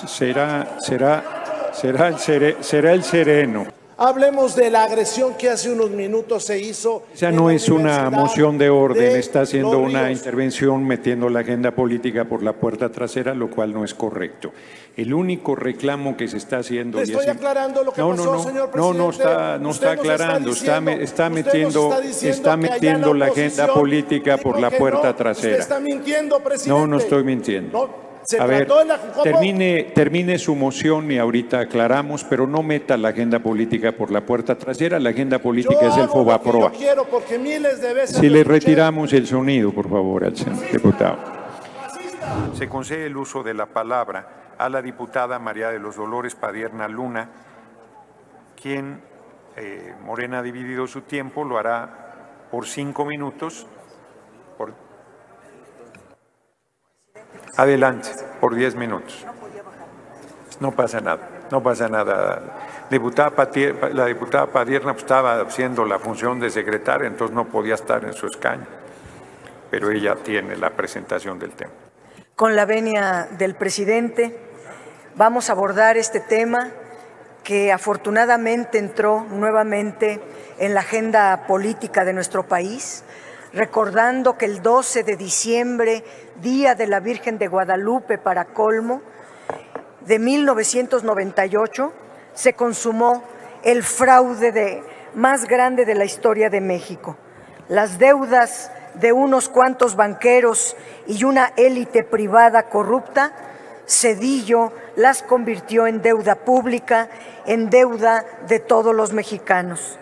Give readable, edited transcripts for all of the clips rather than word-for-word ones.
Será el sereno. Hablemos de la agresión que hace unos minutos se hizo. Esa no es una moción de orden, está haciendo una intervención metiendo la agenda política por la puerta trasera, lo cual no es correcto. El único reclamo que se está haciendo... Le estoy aclarando lo que pasó, señor presidente. No está aclarando, está metiendo la agenda política por la puerta trasera. Usted está mintiendo, presidente. No estoy mintiendo. A ver, termine su moción y ahorita aclaramos, pero no meta la agenda política por la puerta trasera. La agenda política es el FOBAPROA. Si le retiramos el sonido, por favor, al señor diputado. Se concede el uso de la palabra a la diputada María de los Dolores Padierna Luna, quien Morena ha dividido su tiempo, lo hará por 5 minutos. Adelante, por 10 minutos. No pasa nada, no pasa nada. La diputada Padierna estaba haciendo la función de secretaria, entonces no podía estar en su escaño, pero ella tiene la presentación del tema. Con la venia del presidente, vamos a abordar este tema que afortunadamente entró nuevamente en la agenda política de nuestro país, recordando que el 12 de diciembre, Día de la Virgen de Guadalupe para colmo, de 1998, se consumó el fraude más grande de la historia de México. Las deudas de unos cuantos banqueros y una élite privada corrupta, Zedillo las convirtió en deuda pública, en deuda de todos los mexicanos.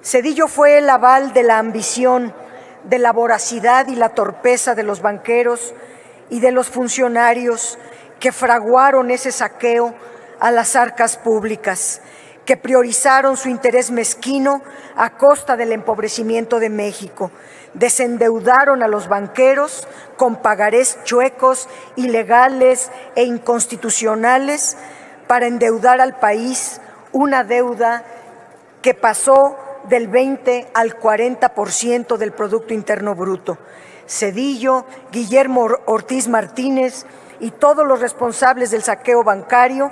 Zedillo fue el aval de la ambición, de la voracidad y la torpeza de los banqueros y de los funcionarios que fraguaron ese saqueo a las arcas públicas, que priorizaron su interés mezquino a costa del empobrecimiento de México, desendeudaron a los banqueros con pagarés chuecos, ilegales e inconstitucionales para endeudar al país, una deuda que pasó del 20 al 40% del Producto Interno Bruto. Zedillo, Guillermo Ortiz Martínez y todos los responsables del saqueo bancario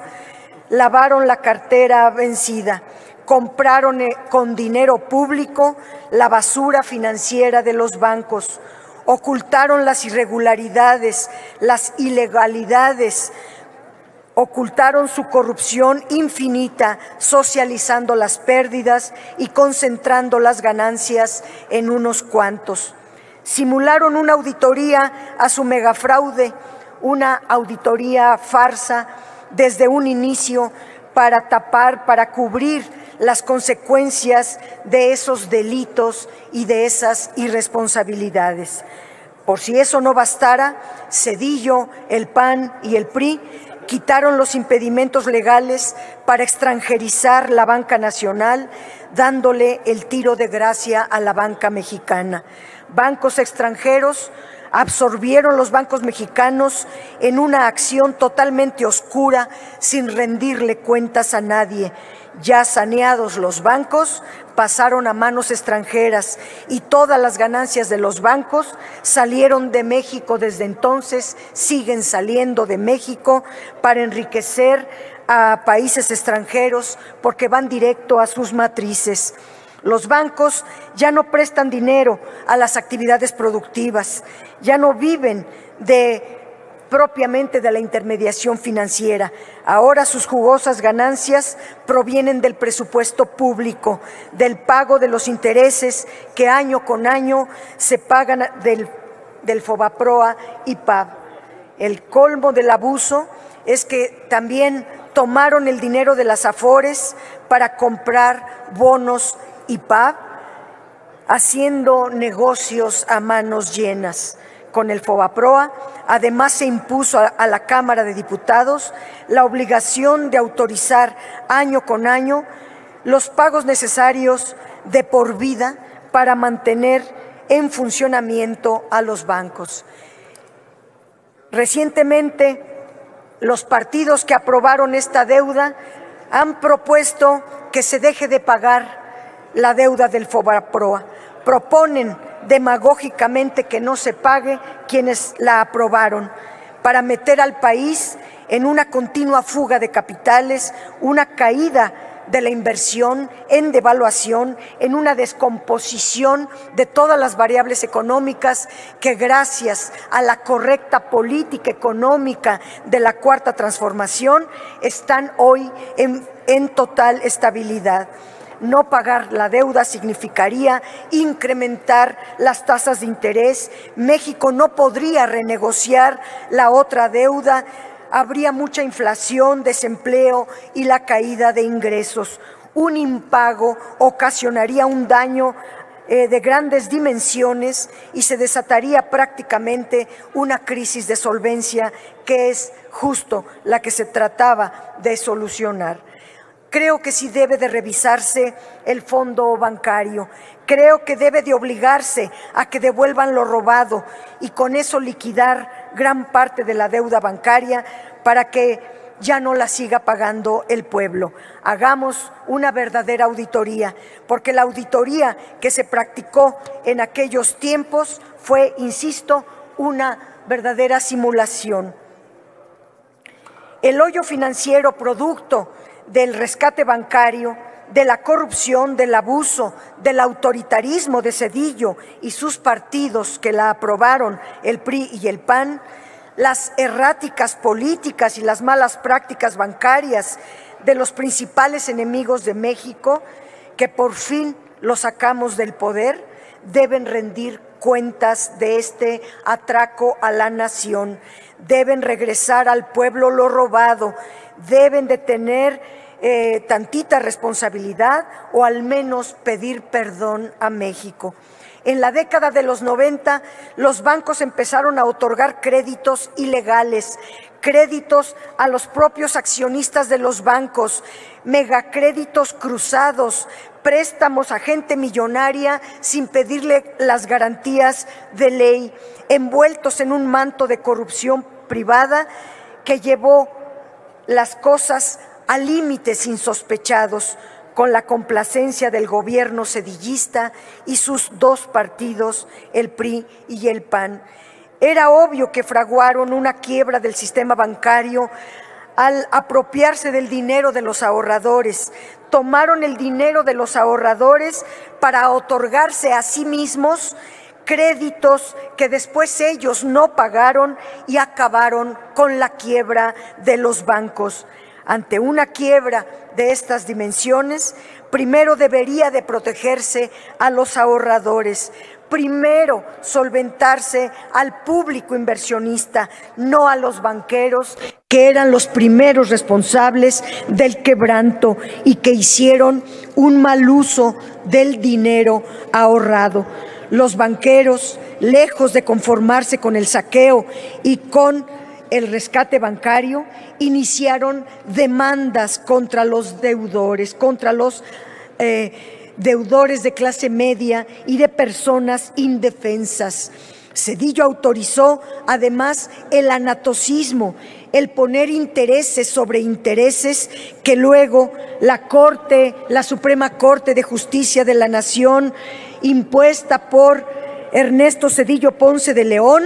lavaron la cartera vencida, compraron con dinero público la basura financiera de los bancos, ocultaron las irregularidades, las ilegalidades, ocultaron su corrupción infinita, socializando las pérdidas y concentrando las ganancias en unos cuantos. Simularon una auditoría a su megafraude, una auditoría farsa desde un inicio para tapar, para cubrir las consecuencias de esos delitos y de esas irresponsabilidades. Por si eso no bastara, Zedillo, el PAN y el PRI quitaron los impedimentos legales para extranjerizar la banca nacional, dándole el tiro de gracia a la banca mexicana. Bancos extranjeros absorbieron los bancos mexicanos en una acción totalmente oscura, sin rendirle cuentas a nadie. Ya saneados los bancos, pasaron a manos extranjeras y todas las ganancias de los bancos salieron de México desde entonces, siguen saliendo de México para enriquecer a países extranjeros porque van directo a sus matrices. Los bancos ya no prestan dinero a las actividades productivas, ya no viven propiamente de la intermediación financiera. Ahora sus jugosas ganancias provienen del presupuesto público, del pago de los intereses que año con año se pagan del FOBAPROA y PAB. El colmo del abuso es que también tomaron el dinero de las AFORES para comprar bonos y PAB, haciendo negocios a manos llenas. Con el FOBAPROA, además se impuso a la Cámara de Diputados la obligación de autorizar año con año los pagos necesarios de por vida para mantener en funcionamiento a los bancos. Recientemente, los partidos que aprobaron esta deuda han propuesto que se deje de pagar la deuda del FOBAPROA. Proponen demagógicamente que no se pague quienes la aprobaron, para meter al país en una continua fuga de capitales, una caída de la inversión, en devaluación, en una descomposición de todas las variables económicas que gracias a la correcta política económica de la Cuarta Transformación están hoy en total estabilidad. No pagar la deuda significaría incrementar las tasas de interés. México no podría renegociar la otra deuda. Habría mucha inflación, desempleo y la caída de ingresos. Un impago ocasionaría un daño de grandes dimensiones y se desataría prácticamente una crisis de solvencia que es justo la que se trataba de solucionar. Creo que sí debe de revisarse el fondo bancario. Creo que debe de obligarse a que devuelvan lo robado y con eso liquidar gran parte de la deuda bancaria para que ya no la siga pagando el pueblo. Hagamos una verdadera auditoría, porque la auditoría que se practicó en aquellos tiempos fue, insisto, una verdadera simulación. El hoyo financiero producto del rescate bancario, de la corrupción, del abuso, del autoritarismo de Zedillo y sus partidos que la aprobaron, el PRI y el PAN, las erráticas políticas y las malas prácticas bancarias de los principales enemigos de México, que por fin los sacamos del poder, deben rendir cuentas de este atraco a la nación, deben regresar al pueblo lo robado, deben de tener tantita responsabilidad o al menos pedir perdón a México. En la década de los 90, los bancos empezaron a otorgar créditos ilegales, créditos a los propios accionistas de los bancos, megacréditos cruzados, préstamos a gente millonaria sin pedirle las garantías de ley, envueltos en un manto de corrupción privada que llevó las cosas a límites insospechados, con la complacencia del gobierno sedillista y sus dos partidos, el PRI y el PAN. Era obvio que fraguaron una quiebra del sistema bancario al apropiarse del dinero de los ahorradores. Tomaron el dinero de los ahorradores para otorgarse a sí mismos créditos que después ellos no pagaron y acabaron con la quiebra de los bancos. Ante una quiebra de estas dimensiones, primero debería de protegerse a los ahorradores, primero solventarse al público inversionista, no a los banqueros, que eran los primeros responsables del quebranto y que hicieron un mal uso del dinero ahorrado. Los banqueros, lejos de conformarse con el saqueo y con el rescate bancario, iniciaron demandas contra los deudores, contra los deudores de clase media y de personas indefensas. Zedillo autorizó además el anatocismo, el poner intereses sobre intereses que luego la Suprema Corte de Justicia de la Nación, impuesta por Ernesto Zedillo Ponce de León,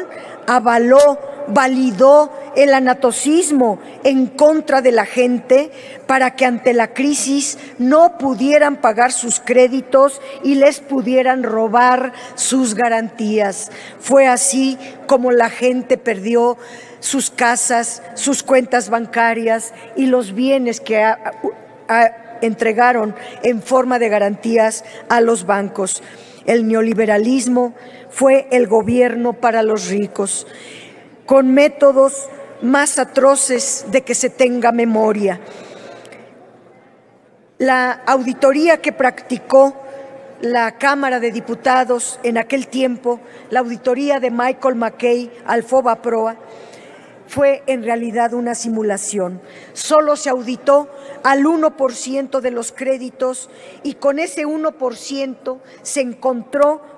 validó el anatocismo en contra de la gente para que ante la crisis no pudieran pagar sus créditos y les pudieran robar sus garantías. Fue así como la gente perdió sus casas, sus cuentas bancarias y los bienes que entregaron en forma de garantías a los bancos. El neoliberalismo fue el gobierno para los ricos, con métodos más atroces de que se tenga memoria. La auditoría que practicó la Cámara de Diputados en aquel tiempo, la auditoría de Michael McKay al FOBAPROA, fue en realidad una simulación. Solo se auditó al 1% de los créditos y con ese 1% se encontró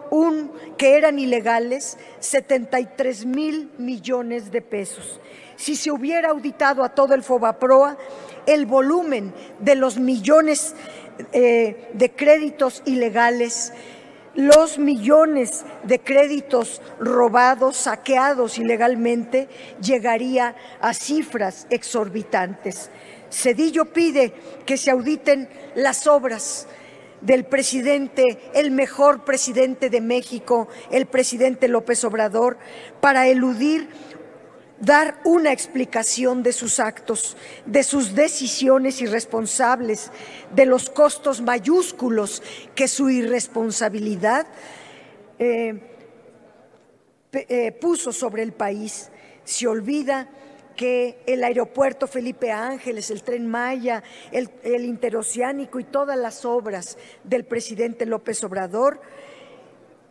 que eran ilegales 73,000 millones de pesos. Si se hubiera auditado a todo el FOBAPROA, el volumen de los millones de créditos ilegales los millones de créditos robados, saqueados ilegalmente, llegaría a cifras exorbitantes. Zedillo pide que se auditen las obras del presidente, el mejor presidente de México, el presidente López Obrador, para eludir dar una explicación de sus actos, de sus decisiones irresponsables, de los costos mayúsculos que su irresponsabilidad puso sobre el país. Se olvida que el aeropuerto Felipe Ángeles, el Tren Maya, el interoceánico y todas las obras del presidente López Obrador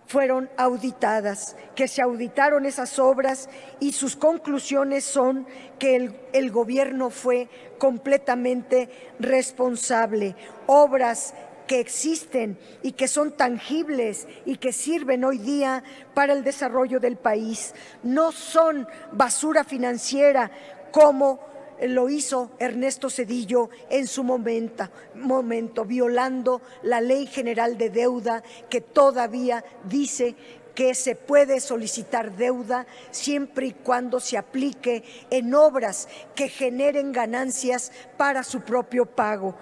fueron auditadas, que se auditaron esas obras y sus conclusiones son que el gobierno fue completamente responsable. Obras que existen y que son tangibles y que sirven hoy día para el desarrollo del país. No son basura financiera como lo hizo Ernesto Zedillo en su momento, violando la Ley General de Deuda, que todavía dice que se puede solicitar deuda siempre y cuando se aplique en obras que generen ganancias para su propio pago.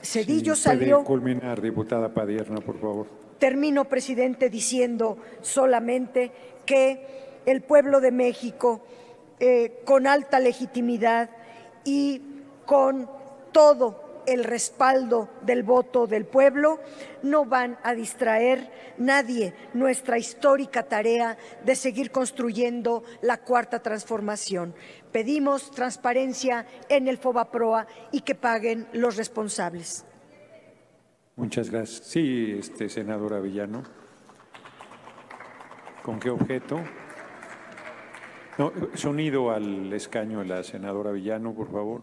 Cedillo salió… Puede culminar, diputada Padierna, por favor. Termino, presidente, diciendo solamente que el pueblo de México, con alta legitimidad y con todo el respaldo del voto del pueblo, no van a distraer nadie nuestra histórica tarea de seguir construyendo la Cuarta Transformación. Pedimos transparencia en el FOBAPROA y que paguen los responsables. Muchas gracias. Sí, senadora Villano. ¿Con qué objeto? No, sonido al escaño de la senadora Villano, por favor.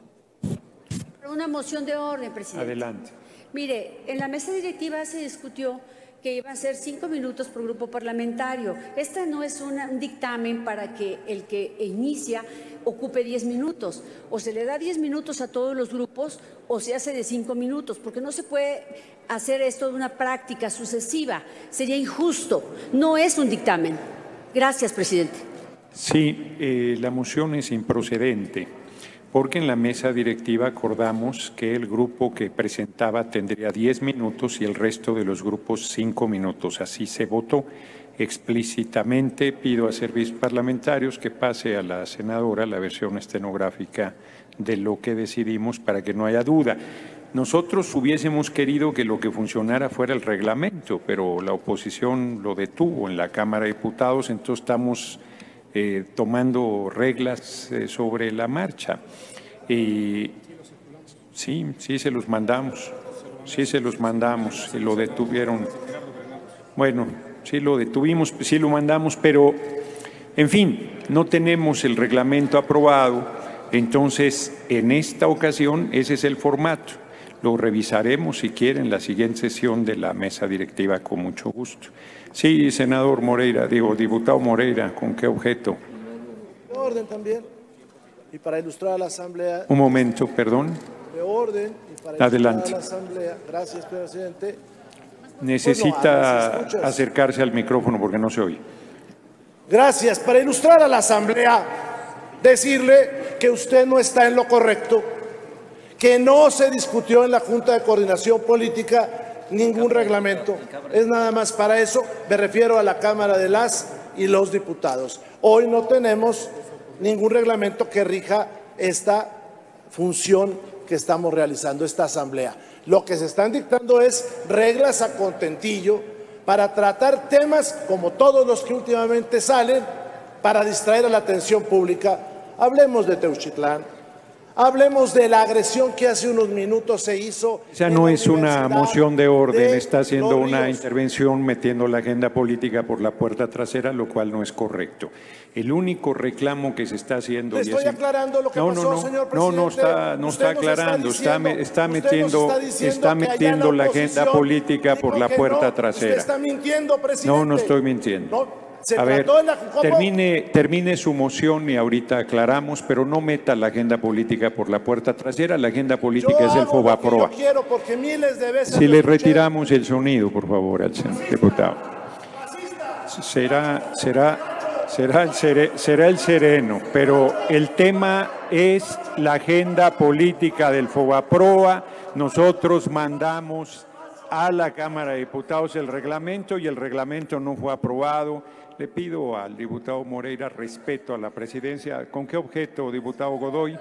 Una moción de orden, presidente. Adelante. Mire, en la mesa directiva se discutió que iban a ser 5 minutos por grupo parlamentario. Esta no es un dictamen para que el que inicia ocupe 10 minutos. O se le da 10 minutos a todos los grupos o se hace de 5 minutos, porque no se puede hacer esto de una práctica sucesiva. Sería injusto. No es un dictamen. Gracias, presidente. Sí, la moción es improcedente, porque en la mesa directiva acordamos que el grupo que presentaba tendría 10 minutos y el resto de los grupos 5 minutos. Así se votó explícitamente. Pido a servicios parlamentarios que pase a la senadora la versión estenográfica de lo que decidimos para que no haya duda. Nosotros hubiésemos querido que lo que funcionara fuera el reglamento, pero la oposición lo detuvo en la Cámara de Diputados, entonces estamos tomando reglas sobre la marcha. Sí, se los mandamos. Sí, se los mandamos. Lo detuvieron. Bueno, sí lo detuvimos, sí lo mandamos, pero, en fin, no tenemos el reglamento aprobado. Entonces, en esta ocasión, ese es el formato. Lo revisaremos, si quieren, en la siguiente sesión de la mesa directiva, con mucho gusto. Sí, senador Moreira, diputado Moreira, ¿con qué objeto? De orden también, y para ilustrar a la Asamblea. Un momento, perdón. De orden, y para adelante. A la Asamblea. Gracias, presidente. Necesita acercarse al micrófono porque no se oye. Gracias. Para ilustrar a la Asamblea, decirle que usted no está en lo correcto, que no se discutió en la Junta de Coordinación Política ningún reglamento. Es nada más para eso, me refiero a la Cámara de las y los diputados. Hoy no tenemos ningún reglamento que rija esta función que estamos realizando, esta asamblea. Lo que se están dictando es reglas a contentillo para tratar temas como todos los que últimamente salen para distraer a la atención pública. Hablemos de Teuchitlán. Hablemos de la agresión que hace unos minutos se hizo. Esa no es una moción de orden, está haciendo una intervención metiendo la agenda política por la puerta trasera, lo cual no es correcto. El único reclamo que se está haciendo… Le estoy aclarando lo que pasó, señor presidente. No está aclarando, está metiendo la agenda política por la puerta trasera. Usted está mintiendo, presidente. No estoy mintiendo. A ver, termine su moción y ahorita aclaramos, pero no meta la agenda política por la puerta trasera. La agenda política es el FOBAPROA. Si le retiramos el sonido, por favor, al señor diputado. Será el sereno, pero el tema es la agenda política del FOBAPROA. Nosotros mandamos a la Cámara de Diputados el reglamento y el reglamento no fue aprobado. Le pido al diputado Moreira respeto a la presidencia. ¿Con qué objeto, diputado Godoy?